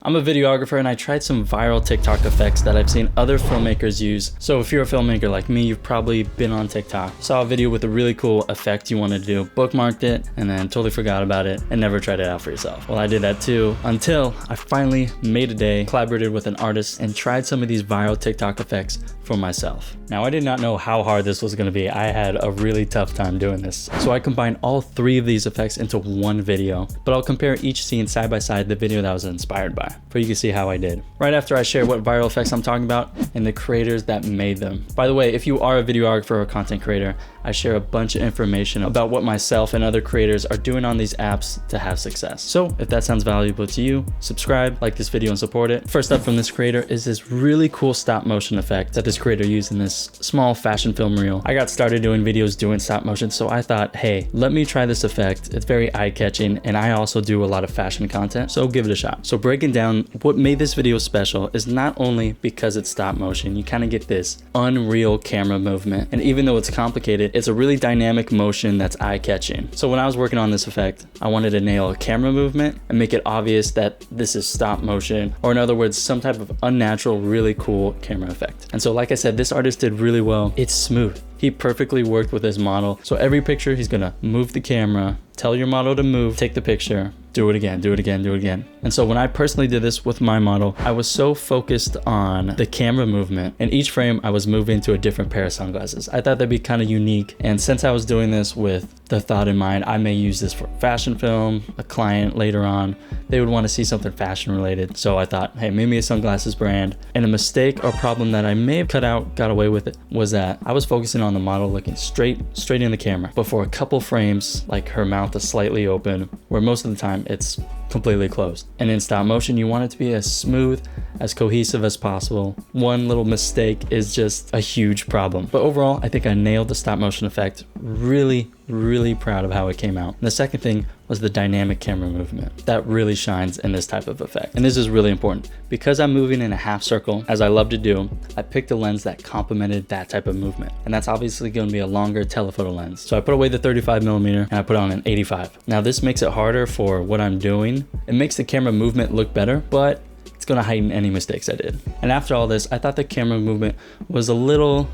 I'm a videographer and I tried some viral TikTok effects that I've seen other filmmakers use. So if you're a filmmaker like me, you've probably been on TikTok, saw a video with a really cool effect you wanted to do, bookmarked it, and then totally forgot about it and never tried it out for yourself. Well, I did that too, until I finally made a day, collaborated with an artist, and tried some of these viral TikTok effects for myself. Now, I did not know how hard this was gonna be. I had a really tough time doing this. So I combined all three of these effects into one video, but I'll compare each scene side by side the video that I was inspired by, for you can see how I did. Right after I share what viral effects I'm talking about and the creators that made them. By the way, if you are a videographer or content creator, I share a bunch of information about what myself and other creators are doing on these apps to have success. So if that sounds valuable to you, subscribe, like this video, and support it. First up from this creator is this really cool stop motion effect that this creator used in this small fashion film reel. I got started doing videos doing stop motion, so I thought, hey, let me try this effect. It's very eye-catching, and I also do a lot of fashion content, so give it a shot. So breaking down what made this video special is not only because it's stop motion, you kind of get this unreal camera movement, and even though it's complicated, it's a really dynamic motion that's eye-catching. So when I was working on this effect, I wanted to nail a camera movement and make it obvious that this is stop motion, or in other words, some type of unnatural, really cool camera effect. And so like I said, this artist did really well. It's smooth. He perfectly worked with his model. So every picture, he's gonna move the camera, tell your model to move, take the picture, do it again, do it again, do it again. And so when I personally did this with my model, I was so focused on the camera movement. In each frame, I was moving to a different pair of sunglasses. I thought that'd be kind of unique. And since I was doing this with the thought in mind, I may use this for fashion film, a client later on, they would want to see something fashion related. So I thought, hey, maybe a sunglasses brand. And a mistake or problem that I may have got away with it, was that I was focusing on the model looking straight in the camera. But for a couple frames, like her mouth is slightly open, where most of the time it's completely closed. And in stop motion, you want it to be as smooth, as cohesive as possible. One little mistake is just a huge problem. But overall, I think I nailed the stop motion effect. Really proud of how it came out. And the second thing was the dynamic camera movement. That really shines in this type of effect. And this is really important. Because I'm moving in a half circle, as I love to do, I picked a lens that complemented that type of movement. And that's obviously gonna be a longer telephoto lens. So I put away the 35mm and I put on an 85. Now this makes it harder for what I'm doing. It makes the camera movement look better, but it's gonna heighten any mistakes I did. And after all this, I thought the camera movement was a little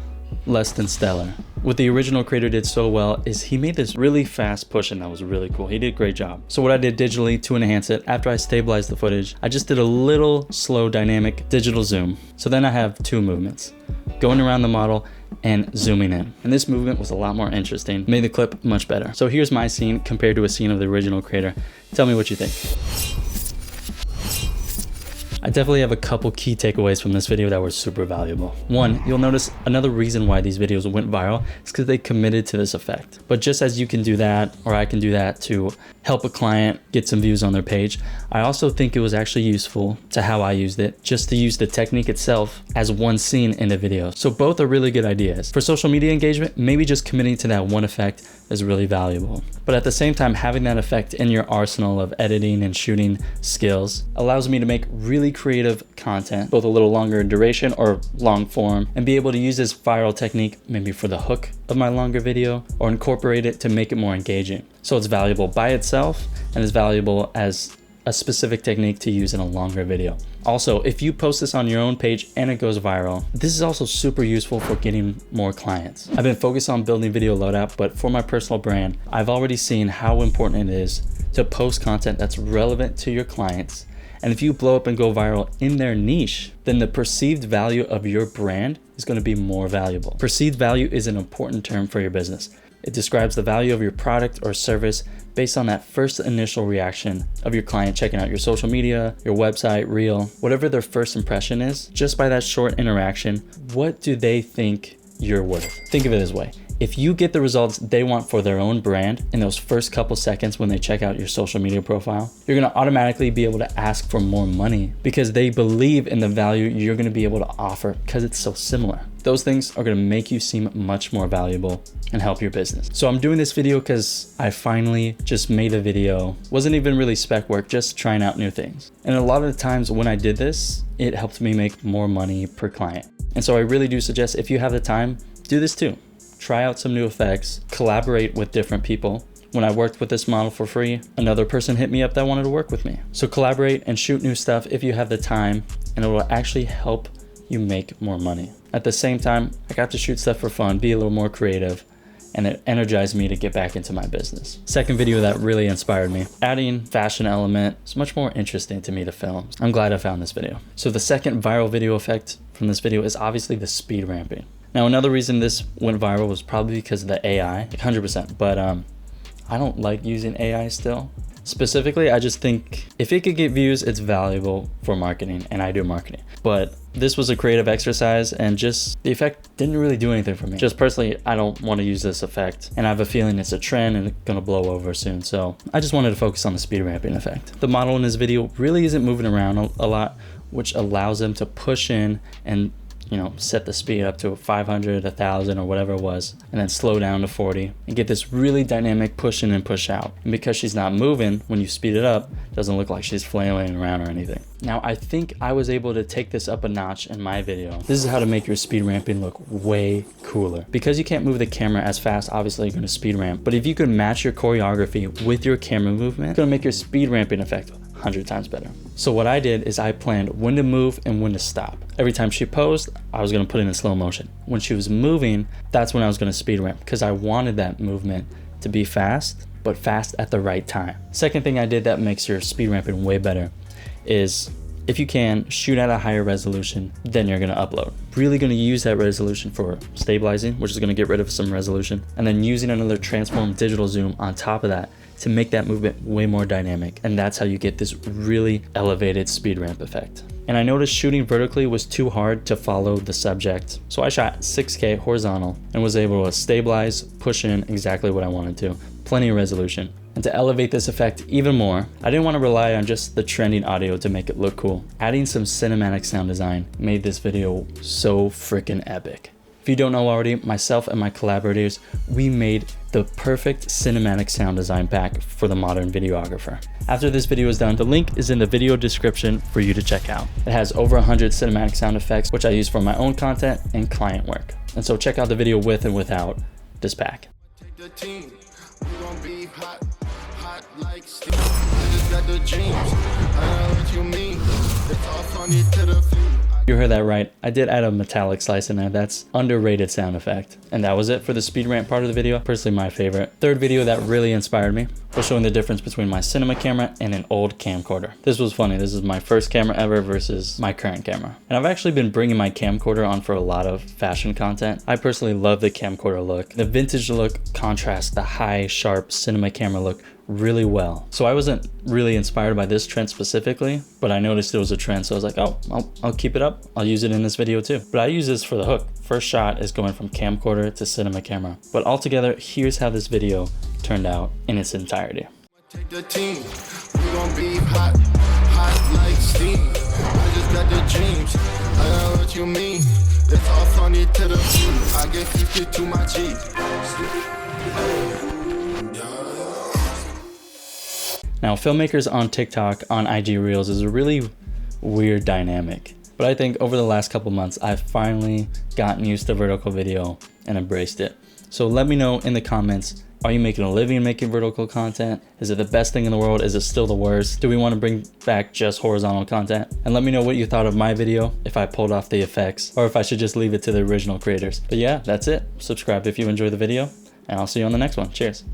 less than stellar. What the original creator did so well is he made this really fast push, and that was really cool. He did a great job. So what I did digitally to enhance it, after I stabilized the footage, I just did a little slow dynamic digital zoom. So then I have two movements, going around the model and zooming in. And this movement was a lot more interesting, made the clip much better. So here's my scene compared to a scene of the original creator. Tell me what you think. I definitely have a couple key takeaways from this video that were super valuable. One, you'll notice another reason why these videos went viral is because they committed to this effect. But just as you can do that, or I can do that to help a client get some views on their page, I also think it was actually useful to how I used it, just to use the technique itself as one scene in the video. So both are really good ideas. For social media engagement, maybe just committing to that one effect is really valuable. But at the same time, having that effect in your arsenal of editing and shooting skills allows me to make really creative content, both a little longer in duration or long form, and be able to use this viral technique maybe for the hook of my longer video, or incorporate it to make it more engaging. So it's valuable by itself, and it's valuable as a specific technique to use in a longer video. Also, if you post this on your own page and it goes viral, this is also super useful for getting more clients. I've been focused on building video loadout, but for my personal brand, I've already seen how important it is to post content that's relevant to your clients. And if you blow up and go viral in their niche, then the perceived value of your brand is going to be more valuable. Perceived value is an important term for your business. It describes the value of your product or service based on that first initial reaction of your client checking out your social media, your website, reel, whatever their first impression is. Just by that short interaction, what do they think you're worth? Think of it this way. If you get the results they want for their own brand in those first couple seconds when they check out your social media profile, you're gonna automatically be able to ask for more money because they believe in the value you're gonna be able to offer because it's so similar. Those things are gonna make you seem much more valuable and help your business. So I'm doing this video because I finally just made a video. Wasn't even really spec work, just trying out new things. And a lot of the times when I did this, it helped me make more money per client. And so I really do suggest, if you have the time, do this too. Try out some new effects, collaborate with different people, when I worked with this model for free, another person hit me up that wanted to work with me. So collaborate and shoot new stuff if you have the time, and it will actually help you make more money. At the same time, I got to shoot stuff for fun, be a little more creative, and it energized me to get back into my business. Second video that really inspired me. Adding fashion element is much more interesting to me to film. I'm glad I found this video. So the second viral video effect from this video is obviously the speed ramping. Now another reason this went viral was probably because of the AI, 100%, but I don't like using AI still. Specifically, I just think if it could get views, it's valuable for marketing, and I do marketing. But this was a creative exercise, and just the effect didn't really do anything for me. Just personally, I don't want to use this effect, and I have a feeling it's a trend and it's gonna blow over soon. So I just wanted to focus on the speed ramping effect. The model in this video really isn't moving around a lot, which allows them to push in and set the speed up to 500, 1,000 or whatever it was, and then slow down to 40 and get this really dynamic push in and push out. And because she's not moving, when you speed it up, it doesn't look like she's flailing around or anything. Now, I think I was able to take this up a notch in my video. This is how to make your speed ramping look way cooler. Because you can't move the camera as fast, obviously you're gonna speed ramp. But if you can match your choreography with your camera movement, it's gonna make your speed ramping effect 100 times better. So what I did is I planned when to move and when to stop. Every time she posed, I was gonna put it in slow motion. When she was moving, that's when I was gonna speed ramp, because I wanted that movement to be fast, but fast at the right time. Second thing I did that makes your speed ramping way better is, if you can, shoot at a higher resolution, then you're gonna upload. Really gonna use that resolution for stabilizing, which is gonna get rid of some resolution, and then using another transform digital zoom on top of that to make that movement way more dynamic. And that's how you get this really elevated speed ramp effect. And I noticed shooting vertically was too hard to follow the subject. So I shot 6K horizontal and was able to stabilize, push in exactly what I wanted to. Plenty of resolution. And to elevate this effect even more, I didn't want to rely on just the trending audio to make it look cool. Adding some cinematic sound design made this video so freaking epic. If you don't know already, myself and my collaborators, we made the perfect cinematic sound design pack for the modern videographer. After this video is done, the link is in the video description for you to check out. It has over 100 cinematic sound effects, which I use for my own content and client work. And so check out the video with and without this pack. You heard that right. I did add a metallic slice in there. That's underrated sound effect. And that was it for the speed ramp part of the video. Personally, my favorite. Third video that really inspired me was showing the difference between my cinema camera and an old camcorder. This was funny. This is my first camera ever versus my current camera. And I've actually been bringing my camcorder on for a lot of fashion content. I personally love the camcorder look. The vintage look contrasts the high, sharp cinema camera look really well. So I wasn't really inspired by this trend specifically, but I noticed it was a trend, so I was like, oh, I'll keep it up. I'll use it in this video too. But I use this for the hook. First shot is going from camcorder to cinema camera. But altogether, here's how this video turned out in its entirety. Take the team. We gon' be hot, hot like steam. I just got the dreams. I know what you mean. It's all funny to the feet. I get 50 to my G. Now, filmmakers on TikTok, on IG Reels is a really weird dynamic. But I think over the last couple months, I've finally gotten used to vertical video and embraced it. So let me know in the comments, are you making a living making vertical content? Is it the best thing in the world? Is it still the worst? Do we want to bring back just horizontal content? And let me know what you thought of my video, if I pulled off the effects, or if I should just leave it to the original creators. But yeah, that's it. Subscribe if you enjoyed the video, and I'll see you on the next one. Cheers.